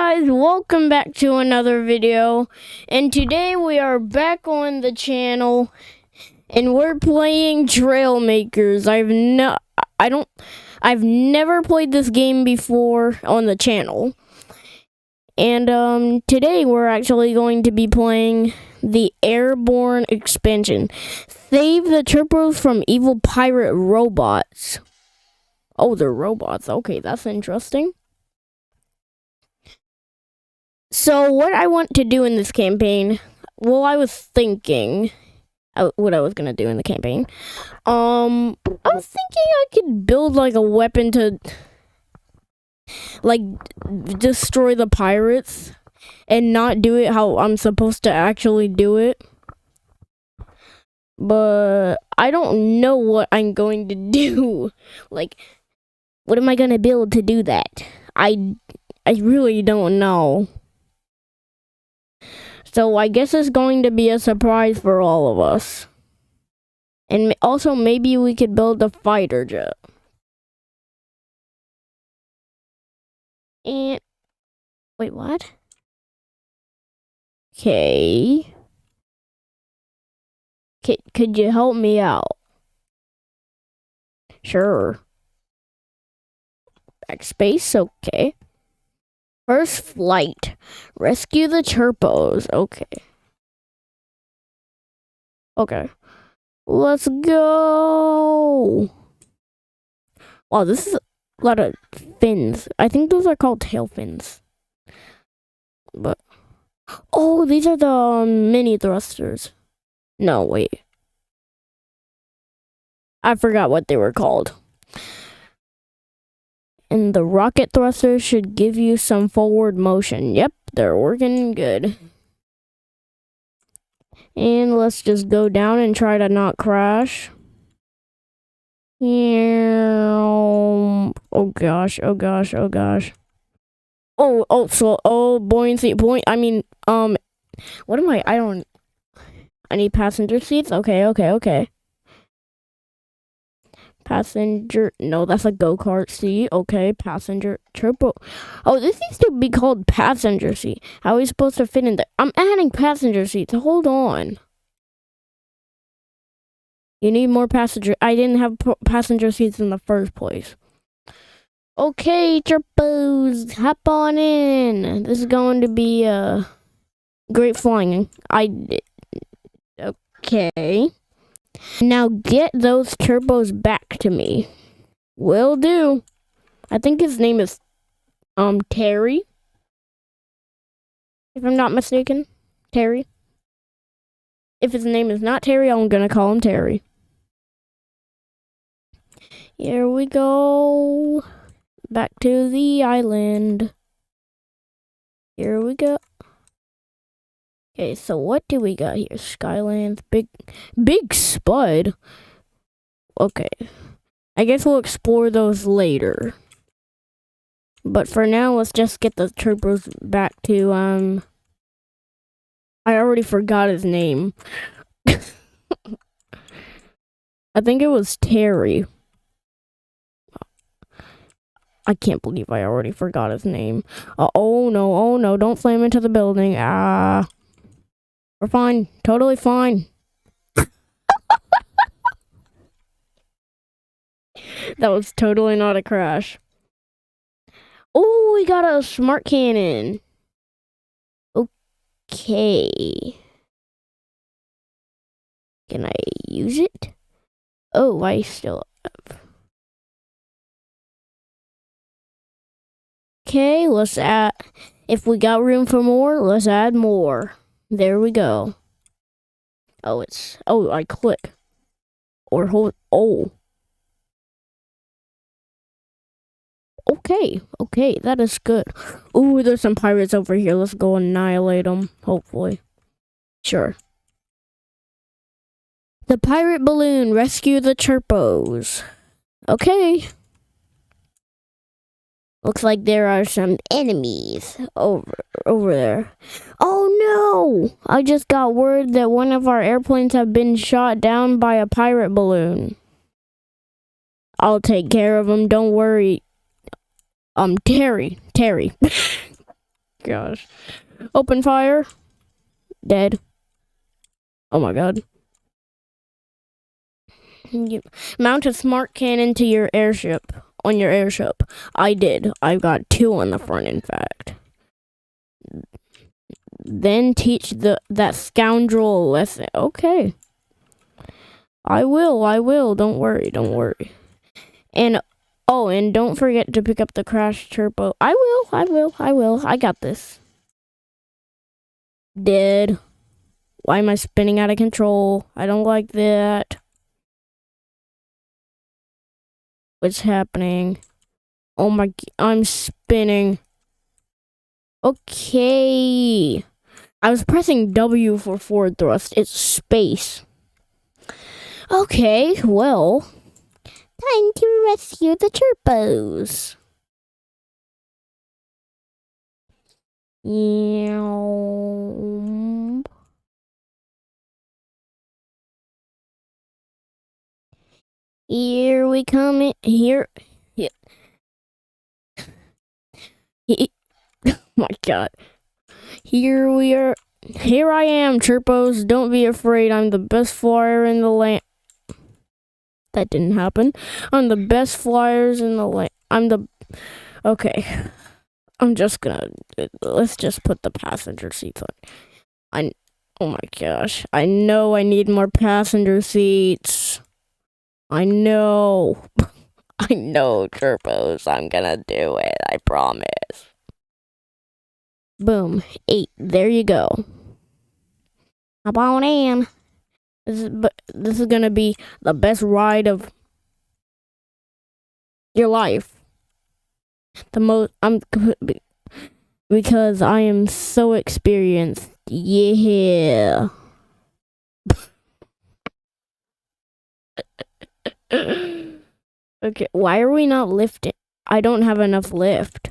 guys, welcome back to another video, and today we are back on the channel and we're playing Trailmakers. I've never played this game before on the channel. And today we're actually going to be playing the Airborne expansion. Save the turbos from evil pirate robots. Oh, they're robots. Okay, that's interesting. So what I want to do in this campaign, well, I was thinking what I was gonna do in the campaign. I was thinking I could build like a weapon to like destroy the pirates and not do it how I'm supposed to actually do it. But I don't know what I'm going to do. Like, what am I gonna build to do that? I really don't know. So I guess it's going to be a surprise for all of us. And also maybe we could build a fighter jet. And wait, what? Okay. Could you help me out? Sure. Backspace, okay. First flight. Rescue the turbos. Okay. Okay. Let's go. Wow, this is a lot of fins. I think those are called tail fins. But oh, these are the mini thrusters. No, wait. I forgot what they were called. And the rocket thrusters should give you some forward motion. Yep, they're working good. And let's just go down and try to not crash. Oh gosh, oh gosh, oh gosh. Buoyancy point. I mean, what am I? I need passenger seats. Okay. Passenger, no, that's a go-kart seat. Okay, passenger turbo. Oh, this needs to be called passenger seat. How are we supposed to fit in there? I'm adding passenger seats. Hold on. You need more passenger. I didn't have passenger seats in the first place. Okay, turbos, hop on in. This is going to be great flying. Okay. Now get those turbos back to me. Will do. I think his name is Terry. If I'm not mistaken. Terry. If his name is not Terry, I'm gonna call him Terry. Here we go. Back to the island. Here we go. Okay, so what do we got here? Skylands, big spud. Okay. I guess we'll explore those later. But for now, let's just get the turbos back to, I already forgot his name. I think it was Terry. I can't believe I already forgot his name. Oh no, don't slam into the building. We're fine. Totally fine. That was totally not a crash. Oh, we got a smart cannon. Okay. Can I use it? Oh, I still have. Okay, let's add. If we got room for more, let's add more. There we go. Oh, I click. Or hold, Okay, that is good. Ooh, there's some pirates over here. Let's go annihilate them, hopefully. Sure. The pirate balloon, rescue the turbos. Okay. Looks like there are some enemies over there. Oh no! I just got word that one of our airplanes have been shot down by a pirate balloon. I'll take care of him, don't worry. Terry. gosh. Open fire. Dead. Oh my god. Mount a smart cannon to your airship. On your airship. I did. I've got 2 on the front, in fact. Then teach that scoundrel a lesson. Okay. I will. Don't worry. And and don't forget to pick up the crash turbo. I will. I got this. Dead. Why am I spinning out of control? I don't like that. What's happening? Oh my, I'm spinning. Okay. I was pressing W for forward thrust. It's space. Okay, well, time to rescue the turbos. Here we come in. Here. Oh my god. Here we are. Here I am, Chirpos. Don't be afraid. I'm the best flyer in the land. That didn't happen. I'm the best flyers in the land. Okay. I'm just gonna. Let's just put the passenger seats on. Oh my gosh. I know I need more passenger seats. I know. I know, Chirpos. I'm gonna do it. I promise. Boom. 8. There you go. Hop on in. This is gonna be the best ride of your life. Because I am so experienced. Yeah. Okay, why are we not lifting? I don't have enough lift.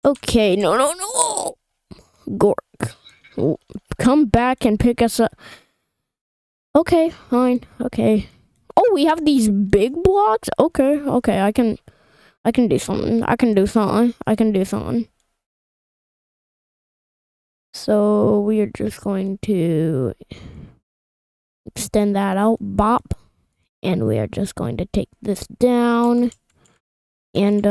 Okay, no. Gork. Come back and pick us up. Okay, fine. Okay. Oh, we have these big blocks? Okay. I can do something. I can do something. So we are just going to extend that out. Bop. And we are just going to take this down. And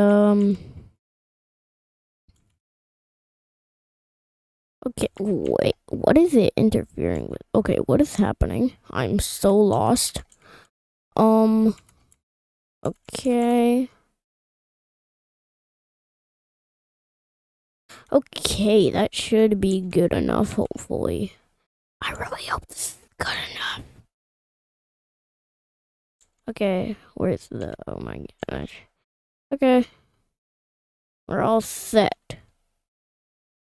okay, wait, what is it interfering with? Okay, what is happening? I'm so lost. Okay. Okay, that should be good enough, hopefully. I really hope this is good enough. Okay, where's the, oh my gosh. Okay. We're all set.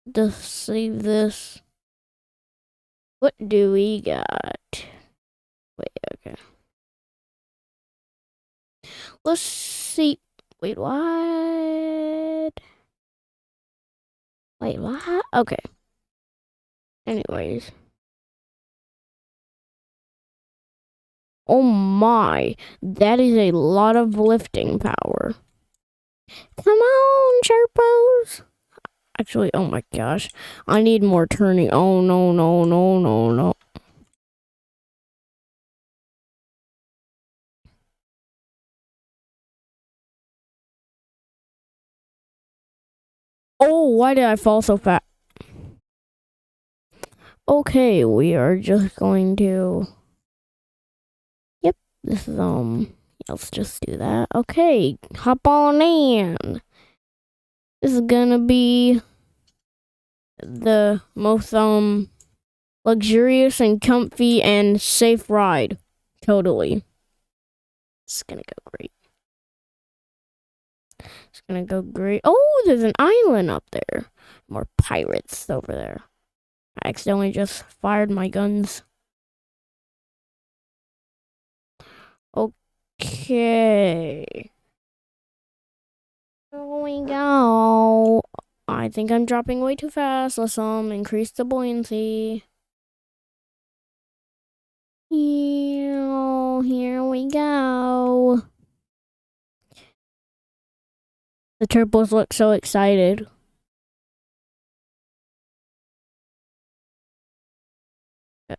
Just save this. What do we got? Wait, okay. Let's see. Wait, what? Wait, what? Okay. Anyways. Oh my, that is a lot of lifting power. Come on, Chirpos. Actually, oh my gosh. I need more turning. Oh, no. Oh, why did I fall so fast? Okay, we are just going to... Yep, this is, let's just do that. Okay, hop on in. This is gonna be the most, luxurious and comfy and safe ride. Totally. It's gonna go great. It's gonna go great. Oh, there's an island up there. More pirates over there. I accidentally just fired my guns. Okay. Here we go. I think I'm dropping way too fast. Let's increase the buoyancy. Here we go. The turbos look so excited.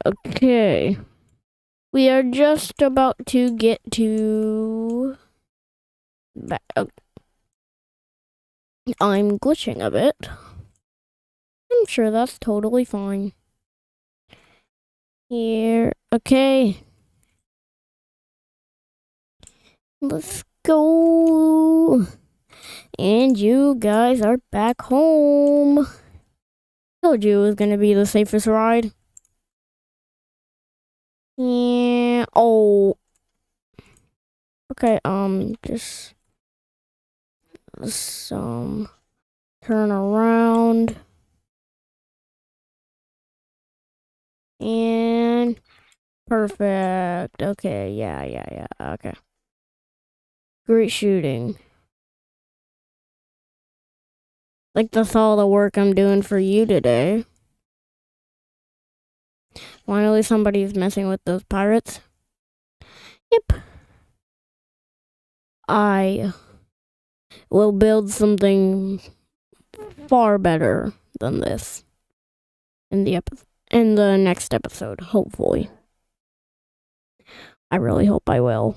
Okay. We are just about to get to... I'm glitching a bit. I'm sure that's totally fine. Here. Okay. Let's go. And you guys are back home. Told you it was gonna be the safest ride. Yeah. Oh. Okay. Just let's turn around and perfect. Okay. Yeah. Okay. Great shooting. Like that's all the work I'm doing for you today. Finally, somebody's messing with those pirates. Yep. I will build something far better than this in the next episode, hopefully. I really hope I will.